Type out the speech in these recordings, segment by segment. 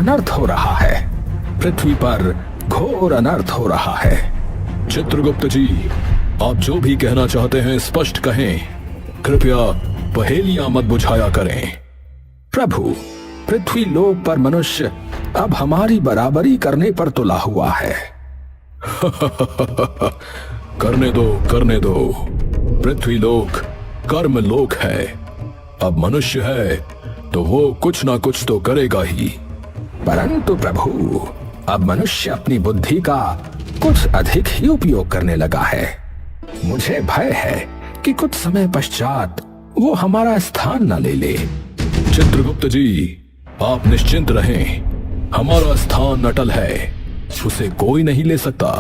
अनर्थ हो रहा है। पृथ्वी पर घोर अनर्थ हो रहा है। चित्रगुप्त जी, आप जो भी कहना चाहते हैं स्पष्ट कहें। कृपया पहेलियां मत बुझाया करें। प्रभु, पृथ्वी लोक पर मनुष्य अब हमारी बराबरी करने पर तुला हुआ है। करने दो। पृथ्वी लोक कर्म लोक है। अब मनुष्य है तो वो कुछ ना कुछ तो करेगा ही। परंतु प्रभु, अब मनुष्य अपनी बुद्धि का कुछ अधिक ही उपयोग करने लगा है। मुझे भय है कि कुछ समय पश्चात वो हमारा स्थान न ले ले। चित्रगुप्त जी, आप निश्चिंत रहें। हमारा स्थान अटल है, उसे कोई नहीं ले सकता।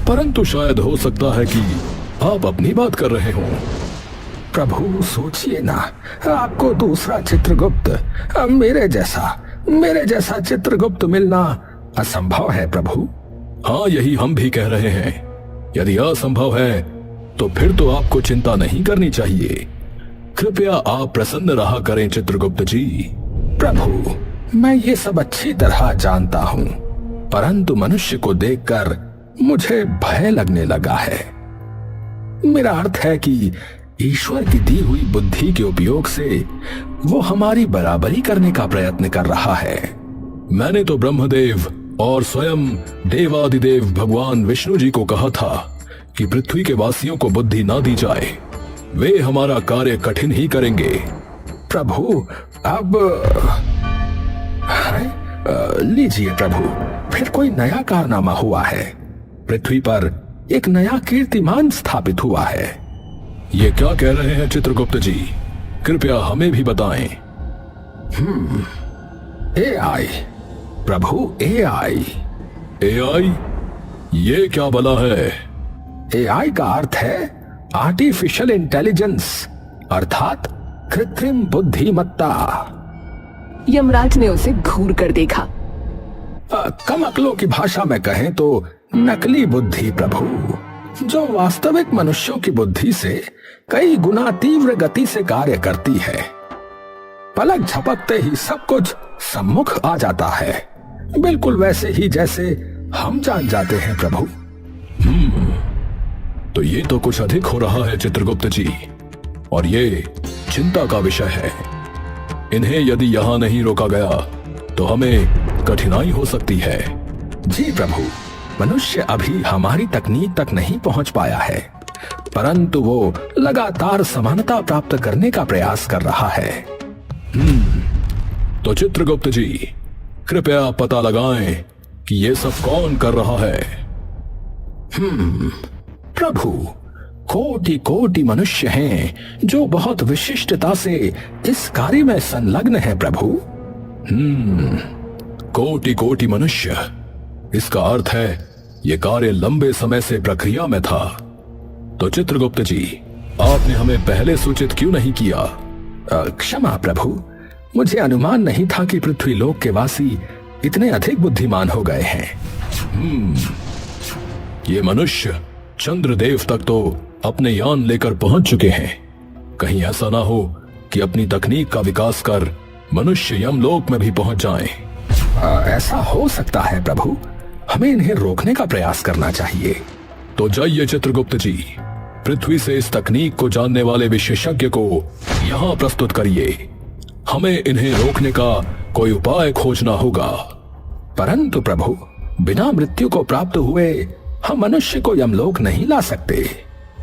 परंतु शायद हो सकता है कि आप अपनी बात कर रहे हो। प्रभु सोचिए ना, आपको दूसरा चित्रगुप्त, मेरे जैसा चित्रगुप्त मिलना असंभव है प्रभु। हाँ, यही हम भी कह रहे हैं। यदि असंभव है तो फिर तो आपको चिंता नहीं करनी चाहिए। कृपया आप प्रसन्न रहा करें चित्रगुप्त जी। प्रभु, मैं ये सब अच्छी तरह जानता हूँ, परंतु मनुष्य को देखकर मुझे भय लगने लगा है। मेरा अर्थ है कि ईश्वर की दी हुई बुद्धि के उपयोग से वो हमारी बराबरी करने का प्रयत्न कर रहा है। मैंने तो ब्रह्मदेव और स्वयं देवादिदेव भगवान विष्णु जी को कहा था कि पृथ्वी के वासियों को बुद्धि ना दी जाए। वे हमारा कार्य कठिन ही करेंगे। प्रभु, अब लीजिए प्रभु, फिर कोई नया कारनामा हुआ है। पृथ्वी पर एक नया कीर्तिमान स्थापित हुआ है। ये क्या कह रहे हैं चित्रगुप्त जी? कृपया हमें भी बताएं। AI प्रभु, AI। AI? ये क्या भला है? AI का अर्थ है आर्टिफिशियल इंटेलिजेंस, अर्थात कृत्रिम बुद्धिमत्ता। यमराज ने उसे घूर कर देखा। कम अक्लों की भाषा में कहें तो नकली बुद्धि प्रभु, जो वास्तविक मनुष्यों की बुद्धि से कई गुना तीव्र गति से कार्य करती है। पलक झपकते ही सब कुछ सम्मुख आ जाता है, बिल्कुल वैसे ही जैसे हम जान जाते हैं प्रभु। तो ये तो कुछ अधिक हो रहा है चित्रगुप्त जी, और ये चिंता का विषय है। इन्हें यदि यहाँ नहीं रोका गया तो हमें कठिनाई हो सकती है। जी प्रभु, मनुष्य अभी हमारी तकनीक तक नहीं पहुंच पाया है, परंतु वो लगातार समानता प्राप्त करने का प्रयास कर रहा है। तो चित्रगुप्त जी, कृपया पता लगाएं कि ये सब कौन कर रहा है। प्रभु, कोटि कोटि मनुष्य हैं जो बहुत विशिष्टता से इस कार्य में संलग्न हैं प्रभु। कोटि कोटि मनुष्य, इसका अर्थ है ये कार्य लंबे समय से प्रक्रिया में था। तो चित्रगुप्त जी, आपने हमें पहले सूचित क्यों नहीं किया? क्षमा प्रभु, मुझे अनुमान नहीं था कि पृथ्वी लोक के वासी इतने अधिक बुद्धिमान हो गए हैं। ये मनुष्य चंद्रदेव तक तो अपने यान लेकर पहुंच चुके हैं। कहीं ऐसा ना हो कि अपनी तकनीक का विकास कर मनुष्य यमलोक में भी पहुंच जाएं। ऐसा हो सकता है प्रभु, हमें इन्हें रोकने का प्रयास करना चाहिए। तो जाइए चित्रगुप्त जी, पृथ्वी से इस तकनीक को जानने वाले विशेषज्ञ को यहाँ प्रस्तुत करिए। हमें इन्हें रोकने का कोई उपाय खोजना होगा। परंतु प्रभु, बिना मृत्यु को प्राप्त हुए हम मनुष्य को यमलोक नहीं ला सकते।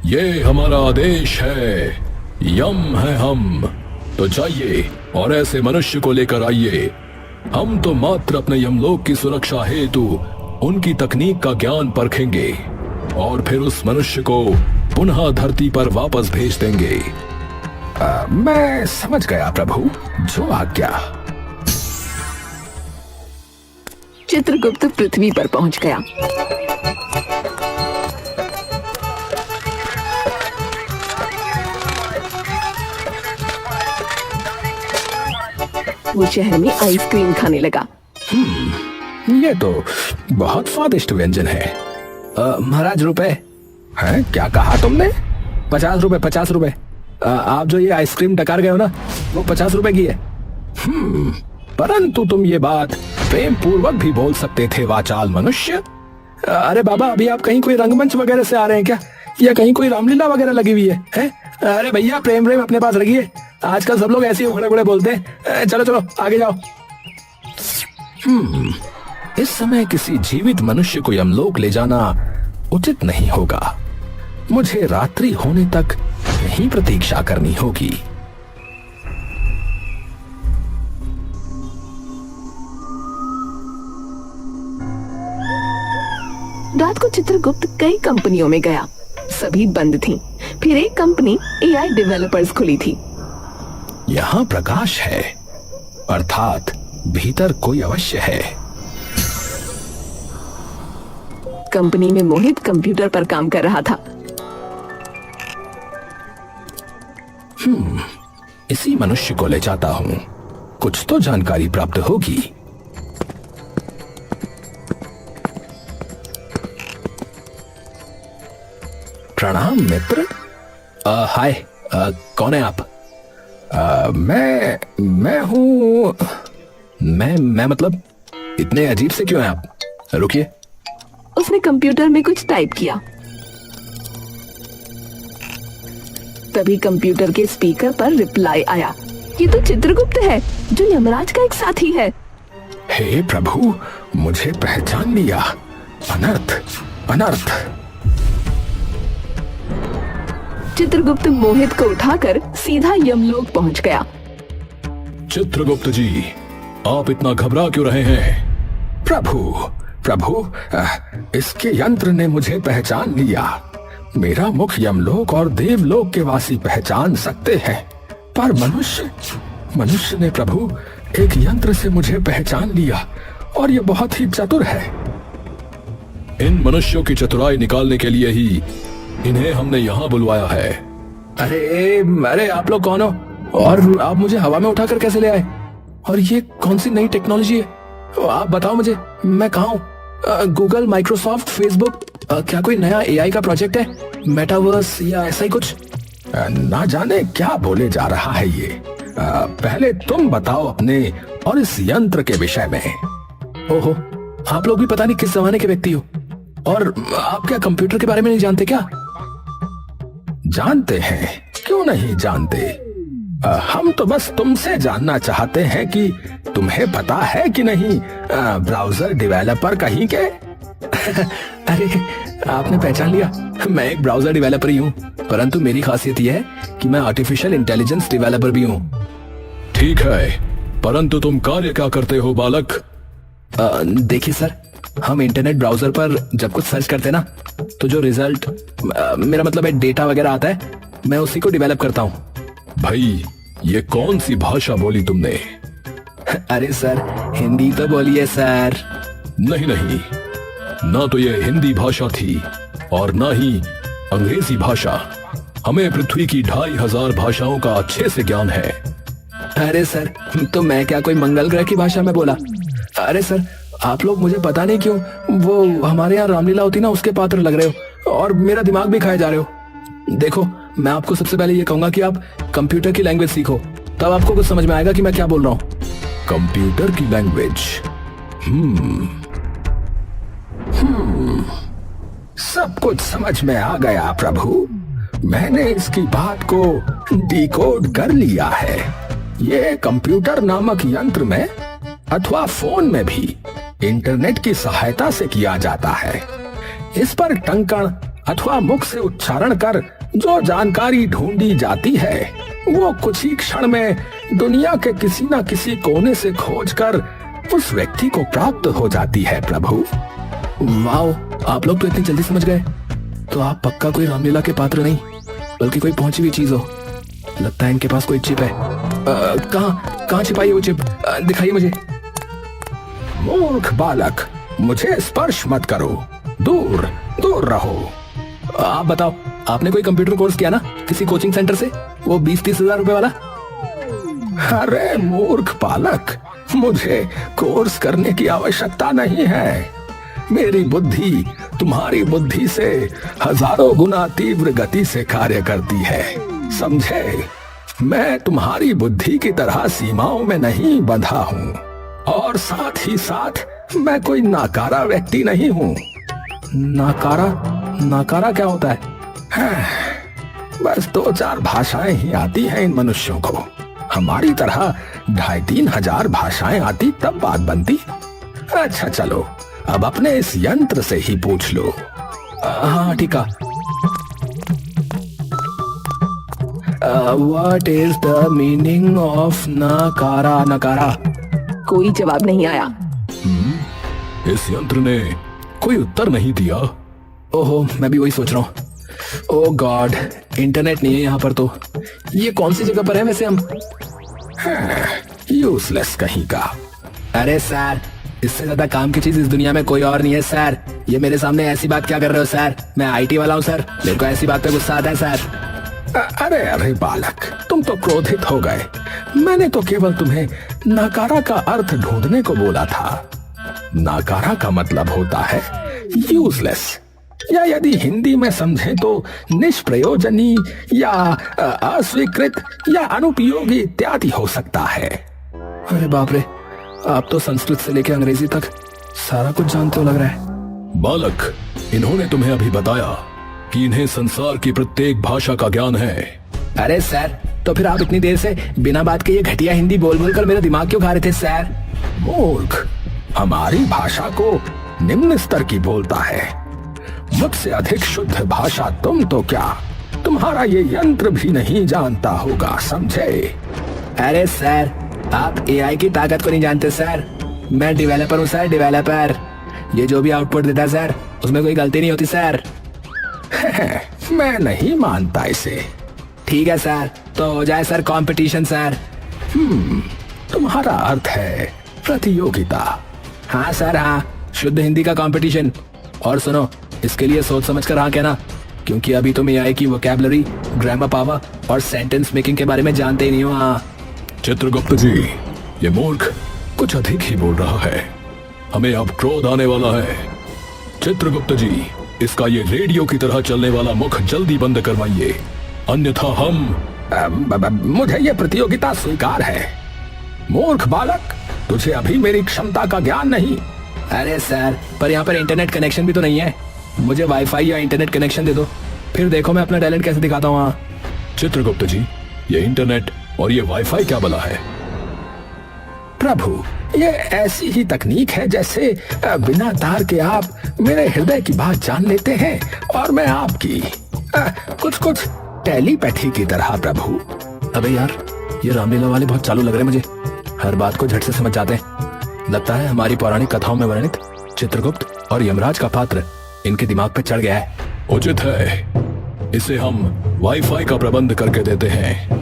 ये हमारा आदेश है, यम है हम। तो जाइए और ऐसे मनुष्य को लेकर आइए। हम तो मात्र अपने यमलोक की सुरक्षा हेतु उनकी तकनीक का ज्ञान परखेंगे और फिर उस मनुष्य को पुनः धरती पर वापस भेज देंगे। मैं समझ गया प्रभु, जो आज्ञा। चित्रगुप्त पृथ्वी पर पहुंच गया। वो शहर में आइसक्रीम खाने लगा। ये तो बहुत स्वादिष्ट व्यंजन है। महाराज, रुपए हैं? क्या कहा तुमने? 50 रुपए, 50 रुपए। आप जो ये आइसक्रीम डकार गए हो ना, वो 50 रुपए की है। परंतु तुम ये बात प्रेम पूर्वक भी बोल सकते थे वाचाल मनुष्य। अरे बाबा, अभी आप कहीं कोई रंगमंच वगैरह से आ रहे हैं क्या, या कहीं कोई रामलीला वगैरह लगी हुई है? अरे भैया, प्रेम प्रेम अपने पास रखिए, आजकल सब लोग ऐसे ही उखड़े उखड़े बोलते हैं। चलो चलो आगे जाओ। इस समय किसी जीवित मनुष्य को यमलोक ले जाना उचित नहीं होगा। मुझे रात्रि होने तक यहीं प्रतीक्षा करनी होगी। रात को चित्रगुप्त कई कंपनियों में गया, सभी बंद थीं। फिर एक कंपनी एआई डेवलपर्स खुली थी। यहाँ प्रकाश है, अर्थात भीतर कोई अवश्य है। कंपनी में मोहित कंप्यूटर पर काम कर रहा था। इसी मनुष्य को ले जाता हूँ, कुछ तो जानकारी प्राप्त होगी। प्रणाम मित्र। हाय, कौन है आप? मैं हूँ। मैं मतलब इतने अजीब से क्यों हैं आप? रुकिए। उसने कंप्यूटर में कुछ टाइप किया। तभी कंप्यूटर के स्पीकर पर रिप्लाई आया, ये तो चित्रगुप्त है, जो यमराज का एक साथी है। हे प्रभु, मुझे पहचान लिया। अनर्थ, अनर्थ। चित्रगुप्त मोहित को उठाकर सीधा यमलोक पहुंच गया। चित्रगुप्त जी, आप इतना घबरा क्यों रहे हैं? प्रभु, इसके यंत्र ने मुझे पहचान लिया। मेरा मुख यमलोक और देवलोक के वासी पहचान सकते हैं, पर मनुष्य ने प्रभु एक यंत्र से मुझे पहचान लिया, और ये बहुत ही चतुर है। इन मनुष्यों की चतुराई निकालने के लिए ही इन्हें हमने यहाँ बुलवाया है। अरे आप लोग कौन हो, और आप मुझे हवा में उठाकर कैसे ले आए? और ये कौन सी नई टेक्नोलॉजी है? आप बताओ मुझे, मैं कहाँ हूँ? गूगल, माइक्रोसॉफ्ट, फेसबुक, क्या कोई नया एआई का प्रोजेक्ट है, मेटावर्स या ऐसा ही कुछ? ना जाने क्या बोले जा रहा है ये। पहले तुम बताओ अपने और इस यंत्र के विषय में। ओहो, आप लोग भी पता नहीं किस जमाने के व्यक्ति हो, और आप क्या कंप्यूटर के बारे में नहीं जानते क्या? जानते हैं, क्यों नहीं जानते। हम तो बस तुमसे जानना चाहते हैं कि तुम्हें पता है कि नहीं, ब्राउजर डेवलपर कहीं के। अरे, आपने पहचान लिया, मैं एक ब्राउजर डेवलपर ही हूँ, परंतु मेरी खासियत यह है कि मैं आर्टिफिशियल इंटेलिजेंस डेवलपर भी हूँ। ठीक है, परंतु तुम कार्य क्या करते हो बालक? देखिए सर, हम इंटरनेट ब्राउजर पर जब कुछ सर्च करते हैं ना, तो जो रिजल्ट, मेरा मतलब है डेटा वगैरह आता है, मैं उसी को डेवलप करता हूँ। भाई, ये कौन सी भाषा बोली तुमने? अरे सर, हिंदी तो बोलिए सर। नहीं, ना तो ये हिंदी भाषा थी और ना ही अंग्रेजी भाषा। हमें पृथ्वी की 2500 भाषाओं का अच्छे से ज्ञान है। अरे सर, तो मैं क्या कोई मंगल ग्रह की भाषा में बोला? अरे सर, आप लोग मुझे पता नहीं क्यों वो हमारे यहाँ रामलीला होती ना, उसके पात्र लग रहे हो, और मेरा दिमाग भी खाए जा रहे हो। देखो, मैं आपको सबसे पहले ये कहूंगा कि आप कंप्यूटर की लैंग्वेज सीखो, तब आपको कुछ समझ में आएगा कि मैं क्या बोल रहा हूँ। कंप्यूटर की लैंग्वेज? सब कुछ समझ में आ गया प्रभु। मैंने इसकी बात को डिकोड कर लिया है। ये कंप्यूटर नामक यंत्र में अथवा फोन में भी इंटरनेट की सहायता से किया जाता है। इस पर टंकण अथवा मुख से उच्चारण कर जो जानकारी ढूंढी जाती है, वो कुछ ही क्षण में दुनिया के किसी न किसी कोने से खोजकर उस व्यक्ति को प्राप्त हो जाती है प्रभु। वाह, आप लोग तो इतनी जल्दी समझ गए। तो आप पक्का कोई रामलीला के पात्र नहीं, बल्कि कोई पहुंची हुई चीज हो। लगता है इनके पास कोई चिप है। कहाँ छिपाई है वो चिप? दिखाइए मुझे। मूर्ख बालक, मुझे स्पर्श मत करो, दूर दूर रहो। आप बताओ, आपने कोई कंप्यूटर कोर्स किया ना किसी कोचिंग सेंटर से, वो 20-30 हजार रुपए वाला? अरे मूर्ख बालक, मुझे कोर्स करने की आवश्यकता नहीं है। मेरी बुद्धि तुम्हारी बुद्धि से हजारों गुना तीव्र गति से कार्य करती है, समझे? मैं तुम्हारी बुद्धि की तरह सीमाओं में नहीं बंधा हूँ। और साथ ही साथ मैं कोई नाकारा व्यक्ति नहीं हूँ। नाकारा? नाकारा क्या होता है? बस 2-4 भाषाएं ही आती हैं इन मनुष्यों को। हमारी तरह 2,500-3 हजार भाषाएं आती तब बात बनती। अच्छा चलो, अब अपने इस यंत्र से ही पूछ लो। हाँ ठीक है। What is the meaning of नकारा? नकारा? कोई जवाब नहीं आया। इस यंत्र ने कोई उत्तर नहीं दिया। ओहो, मैं भी वही सोच रहा हूँ। ओह गॉड, इंटरनेट नहीं है यहाँ पर। तो ये कौन सी जगह पर है वैसे हम? यूजलेस कहीं का। अरे सर, इससे ज्यादा काम की चीज इस दुनिया में कोई और नहीं है सर। ये मेरे सामने ऐसी बात क्या कर रहे हो सर? मैं आईटी वाला हूँ सर, मेरे को ऐसी बात पे गुस्सा आता है सर। अरे अरे बालक, तुम तो क्रोधित हो गए। मैंने तो केवल तुम्हें नाकारा का अर्थ ढूंढने को बोला था। नाकारा का मतलब होता है यूजलेस, या यदि हिंदी में समझें तो निष्प्रयोजनी या अस्वीकृत या अनुपयोगी इत्यादि हो सकता है। अरे बाप रे, आप तो संस्कृत से लेकर अंग्रेजी तक सारा कुछ जानते हो लग रहा है। बालक, इन्होंने तुम्हें अभी बताया कि इन्हें संसार की प्रत्येक भाषा का ज्ञान है। अरे सर, तो फिर आप इतनी देर से बिना बात के ये घटिया हिंदी बोल बोल कर मेरा दिमाग क्यों खा रहे थे सर? मूर्ख, हमारी भाषा को निम्न स्तर की बोलता है। मुझसे अधिक शुद्ध भाषा तुम तो क्या, तुम्हारा ये यंत्र भी नहीं जानता होगा, समझे? अरे सर, आप एआई की ताकत को नहीं जानते सर। मैं डेवलपर हूँ सर, डेवलपर। ये जो भी आउटपुट देता है सर, उसमें कोई गलती नहीं होती सर। मैं नहीं मानता इसे। ठीक है सर, तो हो जाए सर कंपटीशन सर। तुम्हारा अर्थ है प्रतियोगिता। हाँ सर, हाँ, शुद्ध हिंदी का कंपटीशन। और सुनो, इसके लिए सोच समझ कर हाँ कहना, क्योंकि अभी तुम एआई की वोकैबुलरी, ग्रामर पावर और सेंटेंस मेकिंग के बारे में जानते ही नहीं हो। हाँ चित्रगुप्त जी, ये मूर्ख कुछ अधिक ही बोल रहा है। हमें अब क्रोध आने वाला है। चित्रगुप्त जी, इसका ये रेडियो की तरह चलने वाला मुख जल्दी बंद करवाइए, अन्यथा हम। मुझे ये प्रतियोगिता स्वीकार है। मूर्ख बालक, तुझे अभी मेरी क्षमता का ज्ञान नहीं। अरे सर, पर यहाँ पर इंटरनेट कनेक्शन भी तो नहीं है। मुझे वाईफाई या इंटरनेट कनेक्शन दे दो, फिर देखो मैं अपना टैलेंट कैसे दिखाता हूँ। हाँ चित्रगुप्त जी, ये इंटरनेट और ये वाईफाई क्या भला है? प्रभु, ये ऐसी ही तकनीक है जैसे बिना तार के आप मेरे हृदय की बात जान लेते हैं और मैं आपकी। कुछ कुछ टेलीपैथी की तरह प्रभु। अबे यार, ये रामलीला वाले बहुत चालू लग रहे हैं मुझे। हर बात को झट से समझ जाते हैं। लगता है हमारी पौराणिक कथाओं में वर्णित चित्रगुप्त और यमराज का पात्र इनके दिमाग पे चढ़ गया है। उचित है, इसे हम वाईफाई का प्रबंध करके देते हैं।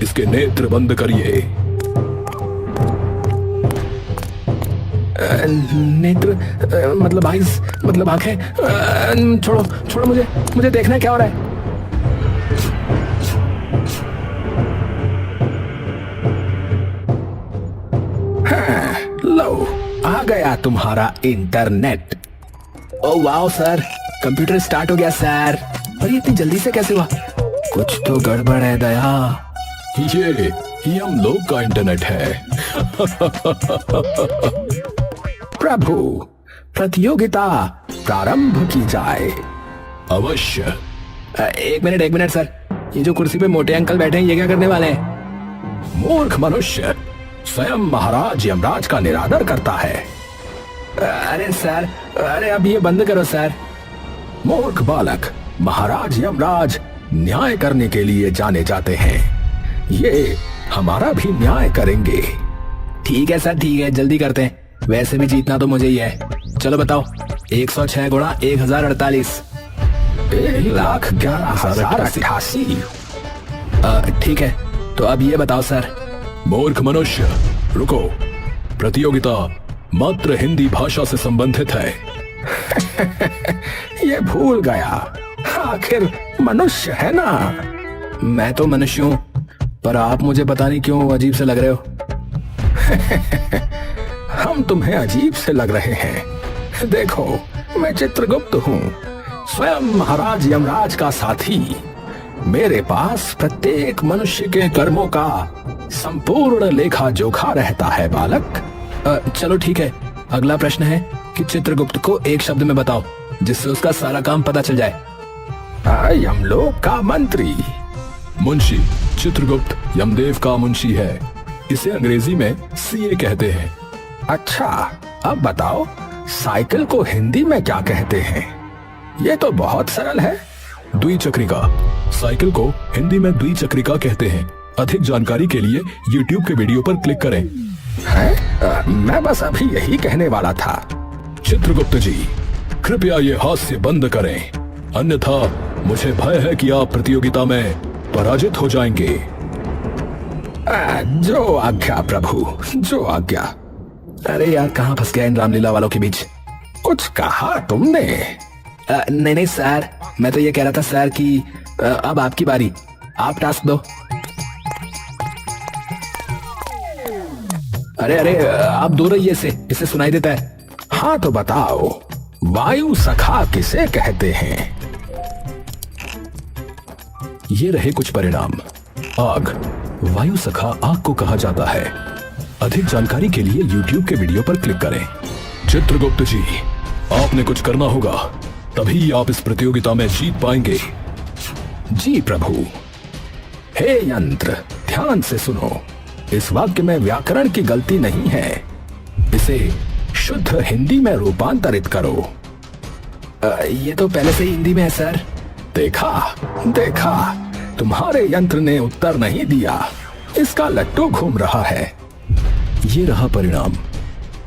इसके नेत्र बंद करिए। नेत्र मतलब आइज, मतलब आंखें। छोड़ो छोड़ो, मुझे देखना है क्या हो रहा है। लो, आ गया तुम्हारा internet. Oh wow sir, computer start हो गया सर। और ये इतनी जल्दी से कैसे हुआ? कुछ तो गड़बड़ है दया। ये हम लोग का इंटरनेट है। प्रभु, प्रतियोगिता प्रारंभ की जाए। अवश्य। एक मिनट सर, ये जो कुर्सी पे मोटे अंकल बैठे हैं, ये क्या करने वाले हैं? मूर्ख मनुष्य, स्वयं महाराज यमराज का निरादर करता है। अरे सर, अरे अब ये बंद करो सर। मूर्ख बालक, महाराज यमराज न्याय करने के लिए जाने जाते हैं। ये हमारा भी न्याय करेंगे। ठीक है सर, ठीक है, जल्दी करते हैं। वैसे भी जीतना तो मुझे ही है। चलो बताओ, 106 गुणा 1048। 1,11,088। ठीक है, तो अब ये बताओ सर। मूर्ख मनुष्य, रुको। प्रतियोगिता मात्र हिंदी भाषा से संबंधित है। ये भूल गया, आखिर मनुष्य है ना। मैं तो मनुष्य हूँ, पर आप मुझे पता नहीं क्यों अजीब से लग रहे हो। हम तुम्हें अजीब से लग रहे हैं। देखो, मैं चित्रगुप्त हूँ, स्वयं महाराज यमराज का साथी। मेरे पास प्रत्येक मनुष्य के कर्मों का संपूर्ण लेखा जोखा रहता है बालक। चलो ठीक है, अगला प्रश्न है कि चित्रगुप्त को एक शब्द में बताओ जिससे उसका सारा काम पता चल जाए। यमलोक का मंत्री। मुंशी। चित्रगुप्त यमदेव का मुंशी है। इसे अंग्रेजी में सीए कहते हैं। अच्छा, अब बताओ साइकिल को हिंदी में क्या कहते हैं? ये तो बहुत सरल है। द्विचक्रिका। साइकिल को हिंदी में द्विचक्रिका कहते हैं। अधिक जानकारी के लिए YouTube के वीडियो पर क्लिक करें। मैं बस अभी यही कहने वाला था। चित्रगुप्त जी, कृपया ये हास्य बंद करें, अन्यथा मुझे भय है कि आप प्रतियोगिता में पराजित हो जाएंगे। जो आज्ञा प्रभु, जो आज्ञा। अरे यार, कहाँ फंस गया इन रामलीला वालों के बीच? कुछ कहा तुमने? नहीं नहीं सर, मैं तो ये कह रहा था सर कि अब आपकी बारी, आप टास्क दो। अरे अरे, आप दूर रहिए, इसे सुनाई देता है। हाँ तो बताओ, वायु सखा किसे कहते हैं? ये रहे कुछ परिणाम। आग। वायु सखा आग को कहा जाता है। अधिक जानकारी के लिए YouTube के वीडियो पर क्लिक करें। चित्रगुप्त जी, आपने कुछ करना होगा, तभी आप इस प्रतियोगिता में जीत पाएंगे। जी प्रभु। हे यंत्र, ध्यान से सुनो। इस वाक्य में व्याकरण की गलती नहीं है। इसे शुद्ध हिंदी में रूपांतरित करो। ये तो पहले से ही हिंदी में है सर। देखा देखा, तुम्हारे यंत्र ने उत्तर नहीं दिया, इसका लट्टू घूम रहा है। ये रहा परिणाम।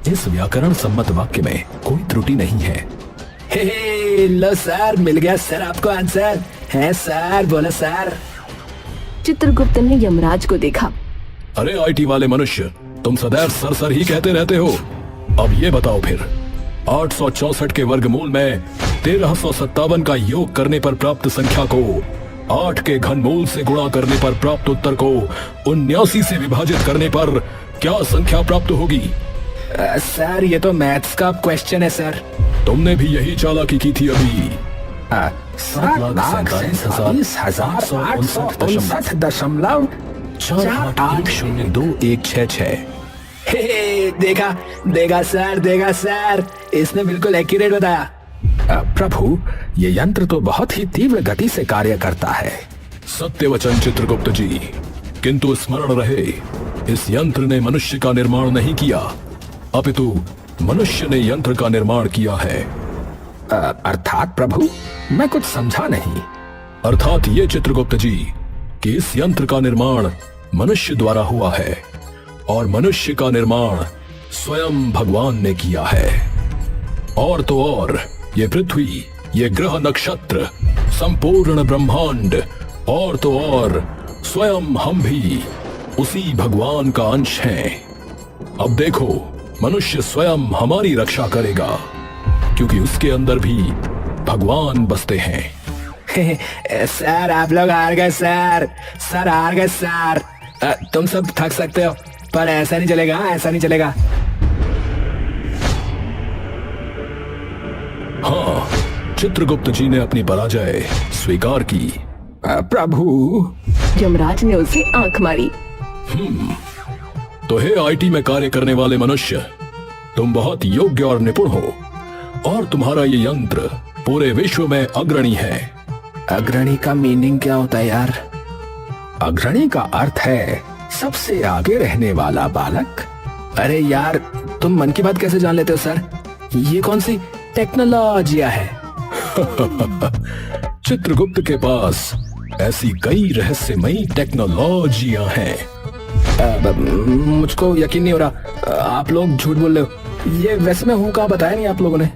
इस व्याकरण सम्मत वाक्य में कोई त्रुटि नहीं है। हे लो सर, मिल गया सर आपको आंसर। है सर, बोलो सर। चित्रगुप्त ने यमराज को देखा। अरे आईटी वाले मनुष्य, तुम सदैव सर सर ही कहते रहते हो। अब ये बताओ फिर, 864 के वर्गमूल में 1357 का योग करने पर प्राप्त संख्या को 8 के घनमूल से गुणा करने पर प्राप्त उत्तर को 79 से विभाजित करने पर क्या संख्या प्राप्त होगी? सर, ये तो मैथ्स का क्वेश्चन है सर। तुमने भी यही चालाकी की थी अभी। 7,47,862.4821666। देखा देगा सर, देगा सर, इसने बिल्कुल एक्यूरेट बताया। प्रभु, ये यंत्र तो बहुत ही तीव्र गति से कार्य करता है। सत्य वचन चित्रगुप्त जी, किंतु स्मरण रहे, इस यंत्र ने मनुष्य का निर्माण नहीं किया, अपितु मनुष्य ने यंत्र का निर्माण किया है। अर्थात प्रभु, मैं कुछ समझा नहीं। अर्थात ये चित्रगुप्त जी कि इस यंत्र का निर्माण मनुष्य द्वारा हुआ है और मनुष्य का निर्माण स्वयं भगवान ने किया है। और तो और ये पृथ्वी, ये ग्रह नक्षत्र, संपूर्ण ब्रह्मांड, और तो और स्वयं हम भी उसी भगवान का अंश हैं। अब देखो, मनुष्य स्वयं हमारी रक्षा करेगा, क्योंकि उसके अंदर भी भगवान बसते हैं। सर, आप लोग हार गए सर, सर हार गए सर। तुम सब थक सकते हो, पर ऐसा नहीं चलेगा, ऐसा नहीं चलेगा। हाँ, चित्रगुप्त जी ने अपनी पराजय स्वीकार की। प्रभु। यमराज ने उसे आंख मारी। तो हे आईटी में कार्य करने वाले मनुष्य, तुम बहुत योग्य और निपुण हो, और तुम्हारा ये यंत्र पूरे विश्व में अग्रणी है। अग्रणी का मीनिंग क्या होता है यार? अग्रणी का अर्थ है सबसे आगे रहने वाला बालक। अरे यार, तुम मन की बात कैसे जान लेते हो सर? ये कौन सी टेक्नोलॉजिया है? चित्रगुप्त के पास ऐसी कई रहस्यमयी टेक्नोलॉजियां हैं। मुझको यकीन नहीं हो रहा, आप लोग झूठ बोल रहे हो। ये वैसे मैं हूँ कहाँ, बताया नहीं आप लोगों ने।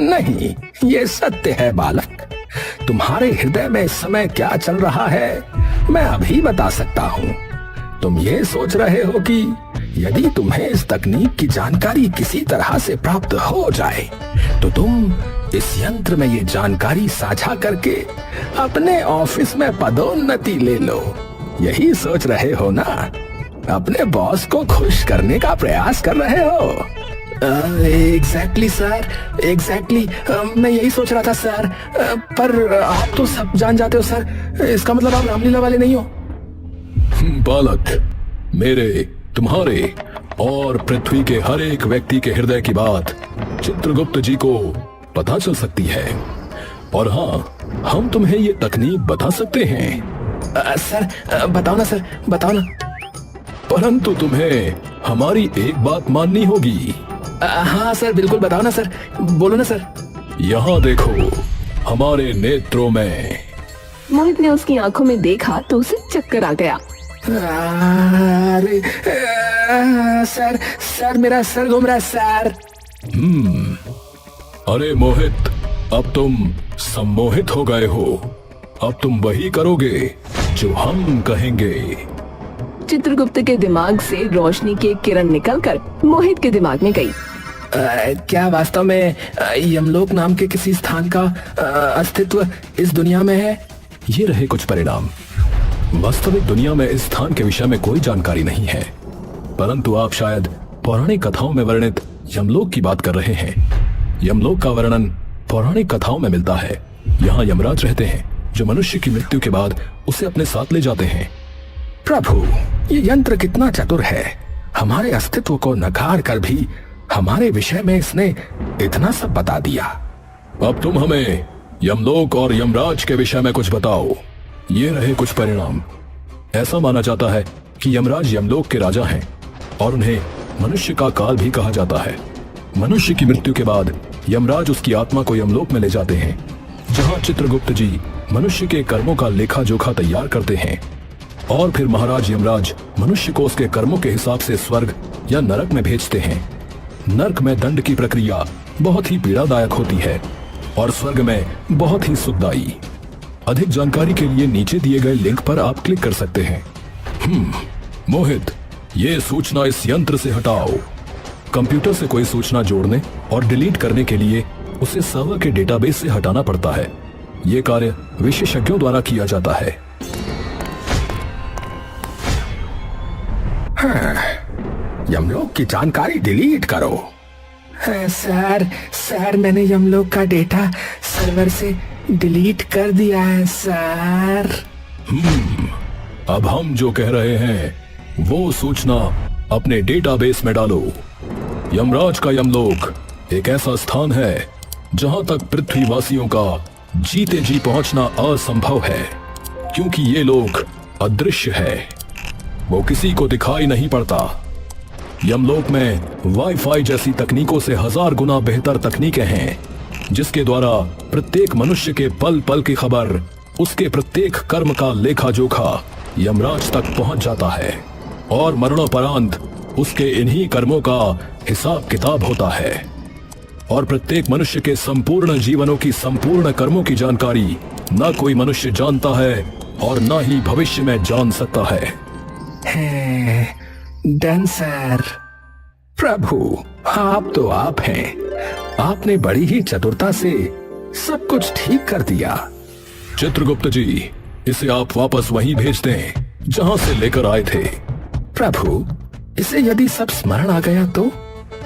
नहीं, ये सत्य है बालक। तुम्हारे हृदय में इस समय क्या चल रहा है, मैं अभी बता सकता हूँ। तुम ये सोच रहे हो कि यदि तुम्हें इस तकनीक की जानकारी किसी तरह से प्राप्त हो जाए, तो तुम इस यंत्र में ये जानकारी साझा करके अपने ऑफिस में पदोन्नति ले लो। यही सोच रहे हो ना? अपने बॉस को खुश करने का प्रयास कर रहे हो। एग्जैक्टली सर, एग्जैक्टली, मैं यही सोच रहा था सर। पर आप तो सब जान जाते हो सर, इसका मतलब आप रामलीला वाले नहीं हो। बालक, मेरे, तुम्हारे और पृथ्वी के हर एक व्यक्ति के हृदय की बात चित्रगुप्त जी को पता चल सकती है। और हाँ, हम तुम्हें ये तकनीक बता सकते हैं। सर बताओ ना सर, बताओ ना। परंतु तुम्हें हमारी एक बात माननी होगी। हाँ सर, बिल्कुल बताओ ना सर, बोलो ना सर। यहाँ देखो, हमारे नेत्रों में। मोहित ने उसकी आंखों में देखा तो उसे चक्कर आ गया। अरे सर, सर मेरा सर घूम रहा है सर। अरे मोहित, अब तुम सम्मोहित हो गए हो। अब तुम वही करोगे जो हम कहेंगे। चित्रगुप्त के दिमाग से रोशनी की एक किरण निकलकर मोहित के दिमाग में गई। क्या वास्तव में यमलोक नाम के किसी स्थान का अस्तित्व इस दुनिया में है? ये रहे कुछ परिणाम। वास्तविक दुनिया में इस स्थान के विषय में कोई जानकारी नहीं है, परंतु आप शायद पौराणिक कथाओं में वर्णित यमलोक की बात कर रहे हैं। यमलोक का वर्णन पौराणिक कथाओं में मिलता है। यहाँ यमराज रहते हैं जो मनुष्य की मृत्यु के बाद उसे अपने साथ ले जाते हैं। प्रभु, ये यंत्र कितना चतुर है। हमारे अस्तित्व को नकार कर भी हमारे विषय में इसने इतना सब बता दिया। अब तुम हमें यमलोक और यमराज के विषय में कुछ बताओ। ये रहे कुछ परिणाम। ऐसा माना जाता है कि यमराज यमलोक के राजा हैं और उन्हें मनुष्य का काल भी कहा जाता है। मनुष्य की मृत्यु के बाद यमराज उसकी आत्मा को यमलोक में ले जाते हैं, जहां चित्रगुप्त जी मनुष्य के कर्मों का लेखा जोखा तैयार करते हैं और फिर महाराज यमराज मनुष्य को उसके कर्मों के हिसाब से स्वर्ग या नरक में भेजते हैं। नरक में दंड की प्रक्रिया बहुत ही पीड़ादायक होती है और स्वर्ग में बहुत ही सुखदायी। अधिक जानकारी के लिए नीचे दिए गए लिंक पर आप क्लिक कर सकते हैं। मोहित, ये सूचना इस यंत्र से हटाओ। कंप्यूटर से कोई सूचना जोड़ने और डिलीट करने के लिए उसे सर्वर के डेटाबेस से हटाना पड़ता है। ये कार्य विशेषज्ञों द्वारा किया जाता है। यमलोक की जानकारी डिलीट करो। सर मैंने यमलोक का डेटा सर्वर से डिलीट कर दिया है सर। अब हम जो कह रहे हैं वो सूचना अपने डेटाबेस में डालो। यमराज का यमलोक एक ऐसा स्थान है जहां तक पृथ्वीवासियों का जीते जी पहुंचना असंभव है, क्योंकि ये लोक अदृश्य है। वो किसी को दिखाई नहीं पड़ता। यमलोक में वाईफाई जैसी तकनीकों से 1000 गुना बेहतर तकनीकें हैं, जिसके द्वारा प्रत्येक मनुष्य के पल पल की खबर, उसके प्रत्येक कर्म का लेखा जोखा यमराज तक पहुंच जाता है और मरणोपरांत उसके इन्हीं कर्मों का हिसाब किताब होता है। और प्रत्येक मनुष्य के संपूर्ण जीवनों की संपूर्ण कर्मों की जानकारी न कोई मनुष्य जानता है और न ही भविष्य में जान सकता है। Done sir. प्रभु, आप तो आप हैं। आपने बड़ी ही चतुरता से सब कुछ ठीक कर दिया। चित्रगुप्त जी, इसे आप वापस वहीं भेज दें जहां से लेकर आए थे। प्रभु, इसे यदि सब स्मरण आ गया तो?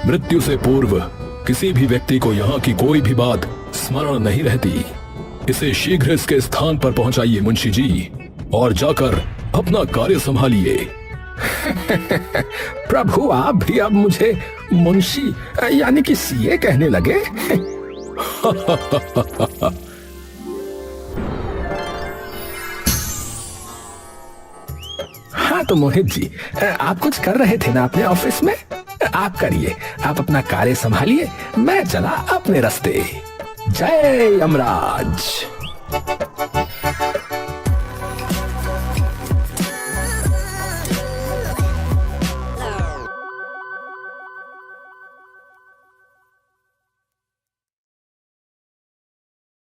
मृत्यु से पूर्व किसी भी व्यक्ति को यहाँ की कोई भी बात स्मरण नहीं रहती। इसे शीघ्र इसके स्थान पर पहुंचाइए मुंशी जी, और जाकर अपना कार्य संभालिए। प्रभु, आप भी अब मुझे मुंशी यानी कि सीए कहने लगे। हाँ तो मोहित जी, आप कुछ कर रहे थे ना अपने ऑफिस में? आप करिए, आप अपना कार्य संभालिए, मैं चला अपने रास्ते। जय यमराज।